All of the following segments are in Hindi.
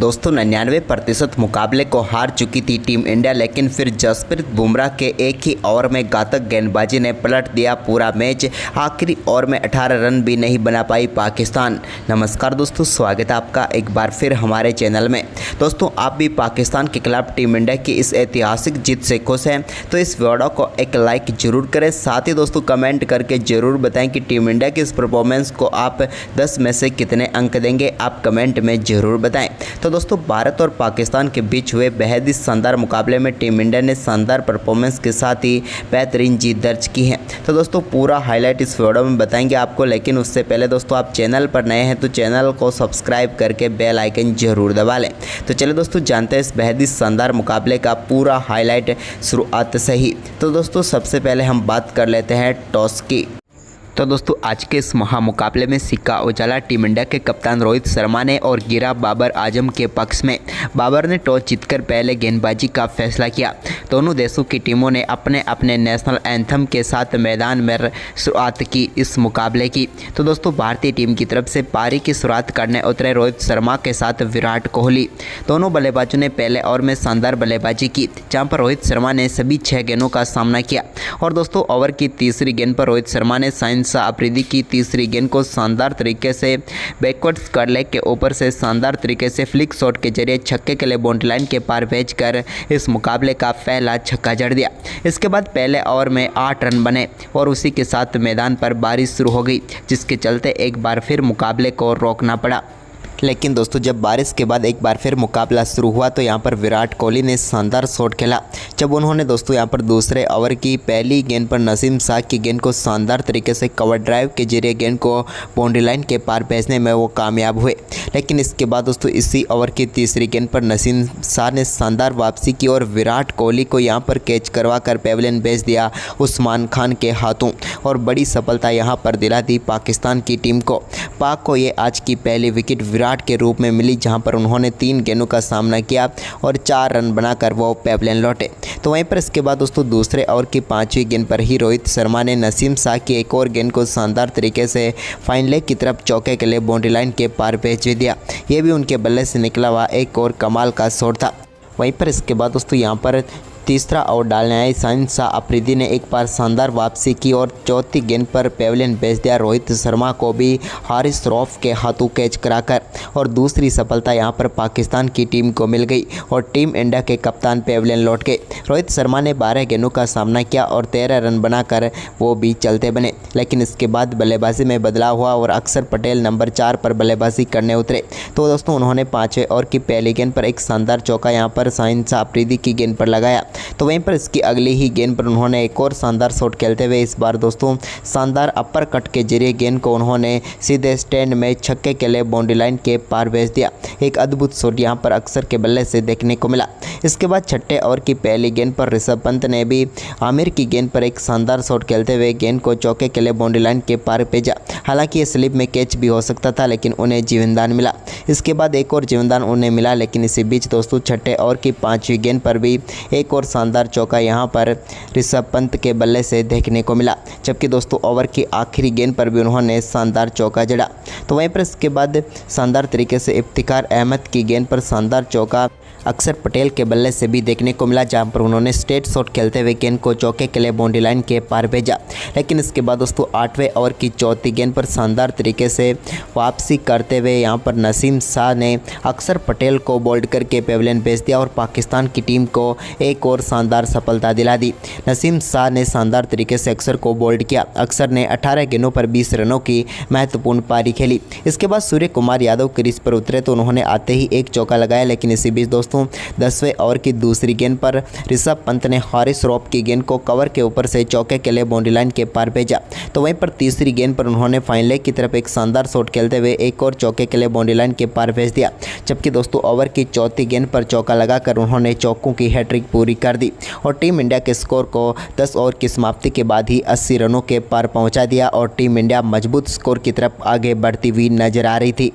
दोस्तों 99% मुकाबले को हार चुकी थी टीम इंडिया, लेकिन फिर जसप्रीत बुमराह के एक ही ओवर में घातक गेंदबाजी ने पलट दिया पूरा मैच। आखिरी ओवर में 18 रन भी नहीं बना पाई पाकिस्तान। नमस्कार दोस्तों, स्वागत है आपका एक बार फिर हमारे चैनल में। दोस्तों आप भी पाकिस्तान के खिलाफ टीम इंडिया की इस ऐतिहासिक जीत से खुश हैं तो इस वीडियो को एक लाइक जरूर करें। साथ ही दोस्तों कमेंट करके ज़रूर बताएं कि टीम इंडिया की इस परफॉर्मेंस को आप 10 में से कितने अंक देंगे, आप कमेंट में ज़रूर बताएं। तो दोस्तों भारत और पाकिस्तान के बीच हुए बेहद ही शानदार मुकाबले में टीम इंडिया ने शानदार परफॉर्मेंस के साथ ही बेहतरीन जीत दर्ज की है। तो दोस्तों पूरा हाईलाइट इस वीडियो में बताएंगे आपको, लेकिन उससे पहले दोस्तों आप चैनल पर नए हैं तो चैनल को सब्सक्राइब करके बेल आइकन जरूर दबा लें। तो चलिए दोस्तों जानते हैं इस बेहद ही शानदार मुकाबले का पूरा हाईलाइट शुरुआत से ही। तो दोस्तों सबसे पहले हम बात कर लेते हैं टॉस की। तो दोस्तों आज के इस महामुकाबले में सिक्का उछाला टीम इंडिया के कप्तान रोहित शर्मा ने और गिरा बाबर आजम के पक्ष में। बाबर ने टॉस जीतकर पहले गेंदबाजी का फैसला किया। दोनों देशों की टीमों ने अपने अपने नेशनल एंथम के साथ मैदान में शुरुआत की इस मुकाबले की। तो दोस्तों भारतीय टीम की तरफ से पारी की शुरुआत करने उतरे रोहित शर्मा के साथ विराट कोहली। दोनों बल्लेबाजों ने पहले ओवर में शानदार बल्लेबाजी की, जहाँ पर रोहित शर्मा ने सभी 6 गेंदों का सामना किया। और दोस्तों ओवर की तीसरी गेंद पर रोहित शर्मा ने साइंस अफरीदी की तीसरी गेंद को शानदार तरीके से बैकवर्ड्स कर लेग के ऊपर से शानदार तरीके से फ्लिक शॉट के जरिए छक्के के लिए बाउंड्री लाइन के पार भेजकर इस मुकाबले का पहला छक्का जड़ दिया। इसके बाद पहले ओवर में 8 रन बने और उसी के साथ मैदान पर बारिश शुरू हो गई, जिसके चलते एक बार फिर मुकाबले को रोकना पड़ा। लेकिन दोस्तों जब बारिश के बाद एक बार फिर मुकाबला शुरू हुआ तो यहाँ पर विराट कोहली ने शानदार शॉट खेला, जब उन्होंने दोस्तों यहाँ पर दूसरे ओवर की पहली गेंद पर नसीम शाह की गेंद को शानदार तरीके से कवर ड्राइव के जरिए गेंद को बाउंड्री लाइन के पार भेजने में वो कामयाब हुए। लेकिन इसके बाद दोस्तों इसी ओवर की तीसरी गेंद पर नसीम शाह ने शानदार वापसी की और विराट कोहली को यहाँ पर कैच करवा कर पेविलियन भेज दिया उस्मान खान के हाथों और बड़ी सफलता यहाँ पर दिला दी पाकिस्तान की टीम को। पाक को ये आज की पहली विकेट विराट के रूप में मिली, जहां पर उन्होंने 3 गेंदों का सामना किया और 4 रन बनाकर वो पेविलियन लौटे। तो वहीं पर इसके बाद दोस्तों दूसरे ओवर की 5वीं गेंद पर ही रोहित शर्मा ने नसीम शाह की एक और गेंद को शानदार तरीके से फाइन लेग की तरफ चौके के लिए बाउंड्री लाइन के पार भेज दिया। ये भी उनके बल्ले से निकला हुआ एक और कमाल का शॉट था। वहीं पर इसके बाद दोस्तों यहाँ पर तीसरा ओवर डालने आए साइंस शाह अफरीदी ने एक बार शानदार वापसी की और चौथी गेंद पर पेविलियन भेज दिया रोहित शर्मा को भी हारिस रऊफ के हाथों कैच कराकर, और दूसरी सफलता यहां पर पाकिस्तान की टीम को मिल गई और टीम इंडिया के कप्तान पेविलियन लौट गए। रोहित शर्मा ने 12 गेंदों का सामना किया और 13 रन बनाकर वो भी चलते बने। लेकिन इसके बाद बल्लेबाजी में बदलाव हुआ और अक्षर पटेल नंबर 4 पर बल्लेबाजी करने उतरे। तो दोस्तों उन्होंने 5वें ओवर की पहली गेंद पर एक शानदार चौका यहाँ पर साइंस शाह अफरीदी की गेंद पर लगाया। तो वहीं पर इसकी अगली ही गेंद पर उन्होंने एक और शानदार शॉट खेलते हुए इस बार दोस्तों शानदार अपर कट के जरिए गेंद को उन्होंने सीधे स्टैंड में छक्के के लिए बाउंड्री लाइन के पार भेज दिया। एक अद्भुत शॉट यहां पर अक्षर के बल्ले से देखने को मिला। इसके बाद 6ठे ओवर की पहली गेंद पर ऋषभ पंत ने भी आमिर की गेंद पर एक शानदार शॉट खेलते हुए गेंद को चौके के लिए बाउंड्री लाइन के पार भेजा। हालांकि ये स्लिप में कैच भी हो सकता था, लेकिन उन्हें जीवनदान मिला। इसके बाद एक और जीवनदान उन्हें मिला, लेकिन इसी बीच दोस्तों 6ठे ओवर की 5वीं गेंद पर भी एक और शानदार चौका यहां पर ऋषभ पंत के बल्ले से देखने को मिला, जबकि दोस्तों ओवर की आखिरी गेंद पर भी उन्होंने शानदार चौका जड़ा। तो वहीं पर इसके बाद शानदार तरीके से इफ्तिकार अहमद की गेंद पर शानदार चौका अक्षर पटेल के बल्ले से भी देखने को मिला, जहां पर उन्होंने स्ट्रेट शॉट खेलते हुए गेंद को चौके के लिए बाउंड्री लाइन के पार भेजा। लेकिन इसके बाद दोस्तों 8वें ओवर की चौथी गेंद पर शानदार तरीके से वापसी करते हुए यहां पर नसीम शाह ने अक्षर पटेल को बोल्ड करके पेविलियन भेज दिया और पाकिस्तान की टीम को एक और शानदार सफलता दिला दी। नसीम शाह ने शानदार तरीके से अक्षर को बोल्ड किया। अक्षर ने 18 गेंदों पर 20 रनों की महत्वपूर्ण पारी खेली। इसके बाद सूर्य कुमार यादव क्रीज पर उतरे तो उन्होंने आते ही एक चौका लगाया। लेकिन इसी बीच दोस्तों 10वें ओवर की दूसरी गेंद पर ऋषभ पंत ने हारिस रऊफ की गेंद को कवर के ऊपर से चौके के लिए बाउंड्री लाइन के पार भेजा। तो वहीं पर तीसरी गेंद पर उन्होंने फाइन लेग की तरफ एक शानदार शॉट खेलते हुए एक और चौके के लिए बाउंड्री लाइन के पार भेज दिया। जबकि दोस्तों ओवर की चौथी गेंद पर चौका लगाकर उन्होंने चौकों की हैट्रिक पूरी कर दी और टीम इंडिया के स्कोर को 10 ओवर की समाप्ति के बाद ही 80 रनों के पार पहुंचा दिया और टीम इंडिया मजबूत स्कोर की तरफ आगे बढ़ती हुई नजर आ रही थी।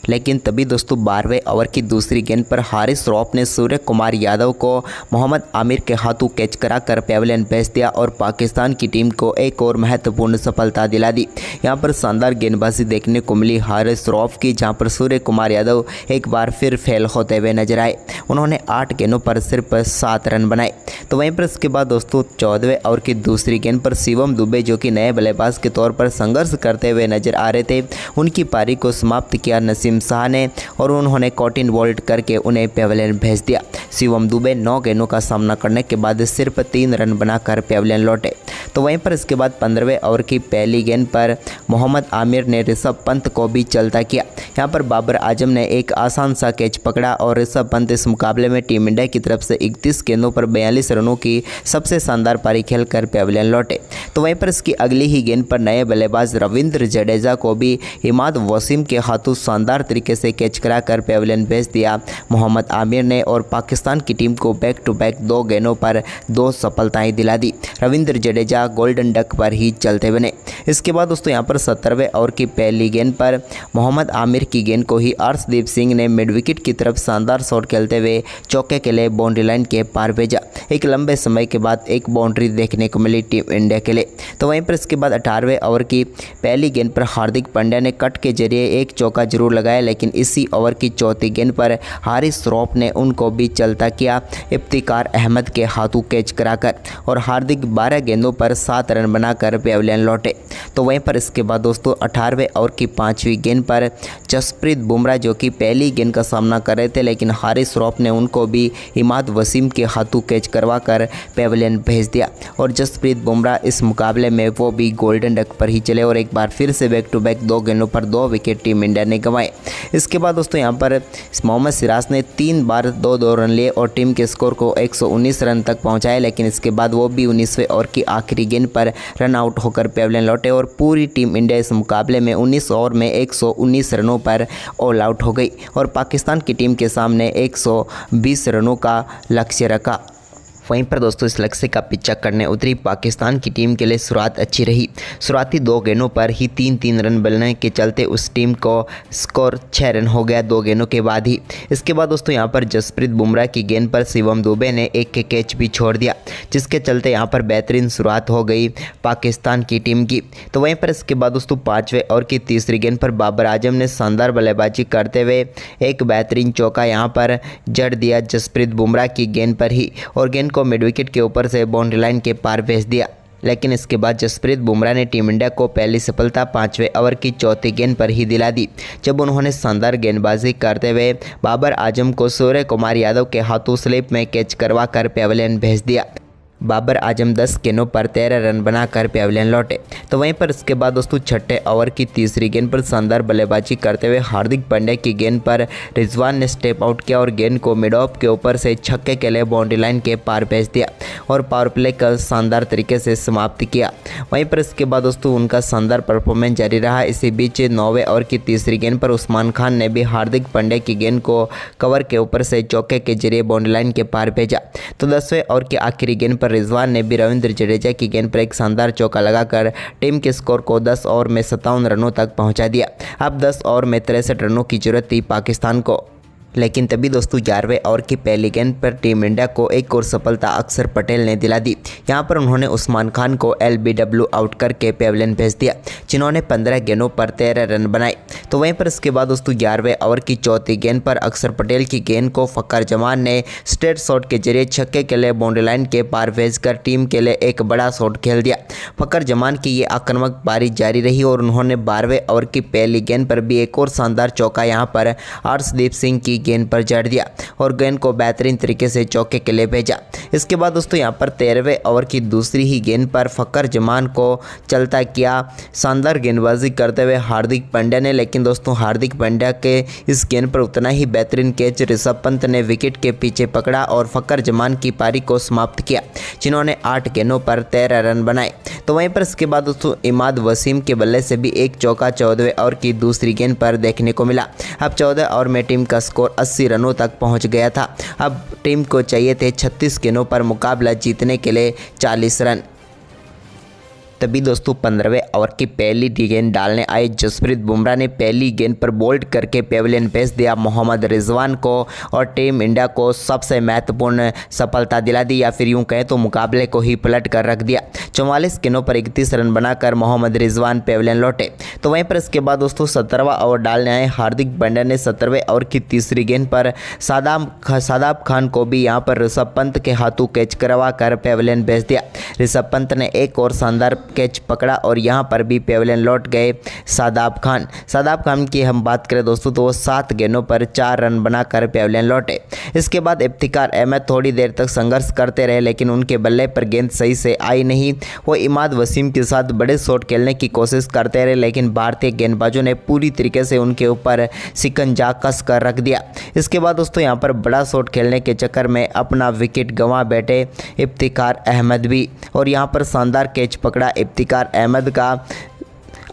लेकिन तभी दोस्तों 12वें ओवर की दूसरी गेंद पर हारिस रऊफ ने सूर्य कुमार यादव को मोहम्मद आमिर के हाथों कैच कराकर पेविलियन भेज दिया और पाकिस्तान की टीम को एक और महत्वपूर्ण सफलता दिला दी। यहां पर शानदार गेंदबाजी देखने को मिली हारिस रऊफ की, जहां पर सूर्य कुमार यादव एक बार फिर फेल होते हुए नजर आए। उन्होंने 8 गेंदों पर सिर्फ 7 रन बनाए। तो वहीं पर इसके बाद दोस्तों 14वें ओवर की दूसरी गेंद पर शिवम दुबे, जो कि नए बल्लेबाज के तौर पर संघर्ष करते हुए नजर आ रहे थे, उनकी पारी को समाप्त किया नसीम शाह ने और उन्होंने कॉटिन बोल्ड करके उन्हें पेविलियन भेज दिया। शिवम दुबे 9 गेंदों का सामना करने के बाद सिर्फ 3 रन बनाकर पेविलियन लौटे। तो वहीं पर इसके बाद 15वें ओवर की पहली गेंद पर मोहम्मद आमिर ने ऋषभ पंत को भी चलता किया। यहां पर बाबर आजम ने एक आसान सा कैच पकड़ा और ऋषभ पंत इस मुकाबले में टीम इंडिया की तरफ से 31 गेंदों पर 42 रनों की सबसे शानदार पारी खेलकर पेविलियन लौटे। तो वहीं पर इसकी अगली ही गेंद पर नए बल्लेबाज रविंद्र जडेजा को भी इमाद वसीम के हाथों शानदार तरीके से कैच कराकर पेविलियन भेज दिया मोहम्मद आमिर ने और पाकिस्तान की टीम को बैक टू बैक 2 गेंदों पर 2 सफलताएं दिला दी। रविंद्र जडेजा गोल्डन डक पर ही चलते बने। इसके बाद दोस्तों यहां पर 17वें ओवर की पहली गेंद पर मोहम्मद आमिर की गेंद को ही अर्शदीप सिंह ने मिड विकेट की तरफ शानदार शॉट खेलते हुए चौके के लिए बाउंड्री लाइन के पार भेजा। एक लंबे समय के बाद एक बाउंड्री देखने को मिली टीम इंडिया के लिए। तो वहीं पर इसके बाद 18वें ओवर की पहली गेंद पर हार्दिक पांड्या ने कट के जरिए एक चौका जरूर लगाया, लेकिन इसी ओवर की चौथी गेंद पर हारिस रऊफ ने उनको भी चलता किया इफ्तिकार अहमद के हाथों कैच कराकर और हार्दिक 12 गेंदों पर 7 रन बनाकर पेविलियन लौटे। तो वहीं पर इसके बाद दोस्तों 18वें ओवर की 5वीं गेंद पर जसप्रीत बुमराह, जो कि पहली गेंद का सामना कर रहे थे, लेकिन हारिस रऊफ ने उनको भी इमाद वसीम के हाथों कैच करवाकर पेविलियन भेज दिया और जसप्रीत बुमराह इस मुकाबले में वो भी गोल्डन डक पर ही चले और एक बार फिर से बैक टू बैक 2 गेंदों पर 2 विकेट टीम इंडिया ने गंवाए। इसके बाद दोस्तों यहां पर मोहम्मद सिराज ने 3 बार 2-2 रन लिए और टीम के स्कोर को 119 रन तक पहुंचाए, लेकिन इसके बाद वो भी 19वें ओवर की आखिरी गेंद पर रन आउट होकर पेविलियन लौटे और पूरी टीम इंडिया इस मुकाबले में 19 ओवर में 119 रनों पर ऑल आउट हो गई और पाकिस्तान की टीम के सामने 120 रनों का लक्ष्य रखा। वहीं पर दोस्तों इस लक्ष्य का पीछा करने उतरी पाकिस्तान की टीम के लिए शुरुआत अच्छी रही। शुरुआती 2 गेंदों पर ही 3-3 रन बनने के चलते उस टीम को स्कोर 6 रन हो गया 2 गेंदों के बाद ही। इसके बाद दोस्तों यहां पर जसप्रीत बुमराह की गेंद पर शिवम दुबे ने एक के कैच भी छोड़ दिया, जिसके चलते यहां पर बेहतरीन शुरुआत हो गई पाकिस्तान की टीम की। तो वहीं पर इसके बाद दोस्तों 5वें ओवर की तीसरी गेंद पर बाबर आजम ने शानदार बल्लेबाजी करते हुए एक बेहतरीन चौका यहां पर जड़ दिया जसप्रीत बुमराह की गेंद पर ही और गेंद को मिड विकेट के ऊपर से बाउंड्री लाइन के पार भेज दिया। लेकिन इसके बाद जसप्रीत बुमराह ने टीम इंडिया को पहली सफलता 5वें ओवर की चौथी गेंद पर ही दिला दी, जब उन्होंने शानदार गेंदबाजी करते हुए बाबर आजम को सूर्य कुमार यादव के हाथों स्लिप में कैच करवाकर पेविलियन भेज दिया। बाबर आजम 10 गेंदों पर 13 रन बनाकर पेविलियन लौटे। तो वहीं पर इसके बाद दोस्तों 6ठे ओवर की तीसरी गेंद पर शानदार बल्लेबाजी करते हुए हार्दिक पांड्या की गेंद पर रिजवान ने स्टेप आउट किया और गेंद को मिड ऑफ के ऊपर से छक्के के लिए बाउंड्री लाइन के पार भेज दिया और पावर प्ले का शानदार तरीके से समाप्त किया। वहीं पर इसके बाद दोस्तों उनका शानदार परफॉर्मेंस जारी रहा। इसी बीच 9वें ओवर की तीसरी गेंद पर उस्मान खान ने भी हार्दिक पांड्या की गेंद को कवर के ऊपर से चौके के जरिए बाउंड्री लाइन के पार भेजा। तो 10वें ओवर की आखिरी गेंद पर रिजवान ने भी रविंद्र जडेजा की गेंद पर एक शानदार चौका लगाकर टीम के स्कोर को 10 ओवर में 57 रनों तक पहुंचा दिया। अब 10 ओवर में 63 रनों की जरूरत थी पाकिस्तान को, लेकिन तभी दोस्तों 11वें ओवर की पहली गेंद पर टीम इंडिया को एक और सफलता अक्षर पटेल ने दिला दी। यहां पर उन्होंने उस्मान खान को LBW आउट करके पेविलियन भेज दिया, जिन्होंने 15 गेंदों पर 13 रन बनाए। तो वहीं पर इसके बाद दोस्तों 11वें ओवर की चौथी गेंद पर अक्षर पटेल की गेंद को फ़खर जमान ने स्ट्रेट शॉट के जरिए छक्के के लिए बाउंड्री लाइन के पार भेजकर टीम के लिए एक बड़ा शॉट खेल दिया। फ़खर जमान की ये आक्रामक पारी जारी रही और उन्होंने 12वें ओवर की पहली गेंद पर भी एक और शानदार चौका यहां पर अर्शदीप सिंह की गेंद पर जड़ दिया और गेंद को बेहतरीन तरीके से चौके के लिए भेजा। इसके बाद दोस्तों यहां पर 13वें ओवर की दूसरी ही गेंद पर फ़खर जमान को चलता किया शानदार गेंदबाजी करते हुए हार्दिक पांड्या ने, लेकिन दोस्तों हार्दिक पांड्या के इस गेंद पर उतना ही बेहतरीन कैच ऋषभ पंत ने विकेट के पीछे पकड़ा और फ़खर जमान की पारी को समाप्त किया, जिन्होंने 8 गेंदों पर 13 रन बनाए। तो वहीं पर इसके बाद दोस्तों इमाद वसीम के बल्ले से भी एक चौका 14वें ओवर की दूसरी गेंद पर देखने को मिला। अब 14 ओवर में टीम का स्कोर 80 रनों तक पहुंच गया था। अब टीम को चाहिए थे 36 गेंदों पर मुकाबला जीतने के लिए 40 रन। तभी दोस्तों 15वें ओवर की पहली गेंद डालने आए जसप्रीत बुमराह ने पहली गेंद पर बोल्ड करके पेविलियन भेज दिया मोहम्मद रिजवान को और टीम इंडिया को सबसे महत्वपूर्ण सफलता दिला दी, या फिर यूं कहें तो मुकाबले को ही पलट कर रख दिया। 44 गेंदों पर 31 रन बनाकर मोहम्मद रिजवान पेविलियन लौटे। तो वहीं पर इसके बाद दोस्तों 17वां ओवर डालने आए हार्दिक पांड्या ने 17वें ओवर की तीसरी गेंद पर शादाब खान को भी यहां पर ऋषभ पंत के हाथों कैच करवा कर पेविलियन भेज दिया। ऋषभ पंत ने एक और शानदार कैच पकड़ा और यहां पर भी पेविलियन लौट गए शादाब खान की हम बात करें दोस्तों तो वो 7 गेंदों पर 4 रन बनाकर पेविलियन लौटे। इसके बाद इफ्तिकार अहमद थोड़ी देर तक संघर्ष करते रहे, लेकिन उनके बल्ले पर गेंद सही से आई नहीं। वो इमाद वसीम के साथ बड़े शॉट खेलने की कोशिश करते रहे, लेकिन भारतीय गेंदबाजों ने पूरी तरीके से उनके ऊपर शिकंजा कस कर रख दिया। इसके बाद दोस्तों यहाँ पर बड़ा शॉट खेलने के चक्कर में अपना विकेट गंवा बैठे इफ्तिकार अहमद भी, और यहाँ पर शानदार कैच पकड़ा इफ्तिकार अहमद का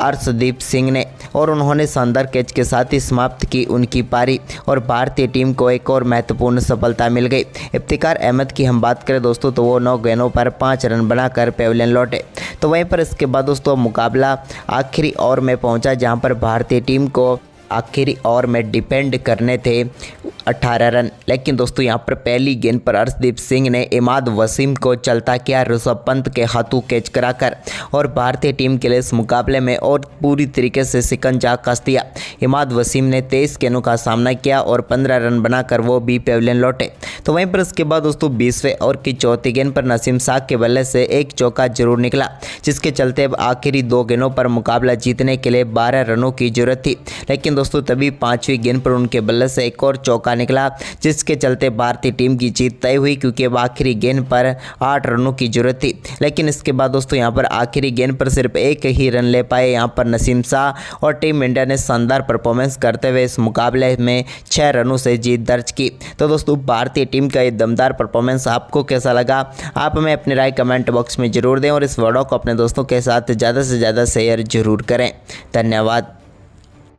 अर्शदीप सिंह ने, और उन्होंने शानदार कैच के साथ ही समाप्त की उनकी पारी और भारतीय टीम को एक और महत्वपूर्ण सफलता मिल गई। इफ्तिकार अहमद की हम बात करें दोस्तों तो वो 9 गेंदों पर 5 रन बनाकर पेविलियन लौटे। तो वहीं पर इसके बाद दोस्तों मुकाबला आखिरी ओवर में पहुंचा, जहां पर भारतीय टीम को आखिरी ओवर में डिपेंड करने थे 18 रन, लेकिन दोस्तों यहां पर पहली गेंद पर अर्शदीप सिंह ने इमाद वसीम को चलता किया ऋषभ पंत के हाथों कैच कराकर, और भारतीय टीम के लिए इस मुकाबले में और पूरी तरीके से शिकंजा कस दिया। इमाद वसीम ने 23 गेंदों का सामना किया और 15 रन बनाकर वो भी पेविलियन लौटे। तो वहीं पर इसके बाद दोस्तों 20वें ओवर की चौथी गेंद पर नसीम शाह के बल्ले से एक चौका जरूर निकला, जिसके चलते अब आखिरी 2 गेंदों पर मुकाबला जीतने के लिए 12 रनों की जरूरत थी, लेकिन दोस्तों तभी 5वीं गेंद पर उनके बल्ले से एक और चौका निकला, जिसके चलते भारतीय टीम की जीत तय हुई, क्योंकि अब आखिरी गेंद पर 8 रनों की जरूरत थी। लेकिन इसके बाद दोस्तों यहां पर आखिरी गेंद पर सिर्फ एक ही रन ले पाए यहां पर नसीम शाह, और टीम इंडिया ने शानदार परफॉर्मेंस करते हुए इस मुकाबले में 6 रनों से जीत दर्ज की। तो दोस्तों भारतीय टीम का ये दमदार परफॉर्मेंस आपको कैसा लगा, आप हमें अपनी राय कमेंट बॉक्स में जरूर दें, और इस वीडियो को अपने दोस्तों के साथ ज़्यादा से ज़्यादा शेयर जरूर करें। धन्यवाद।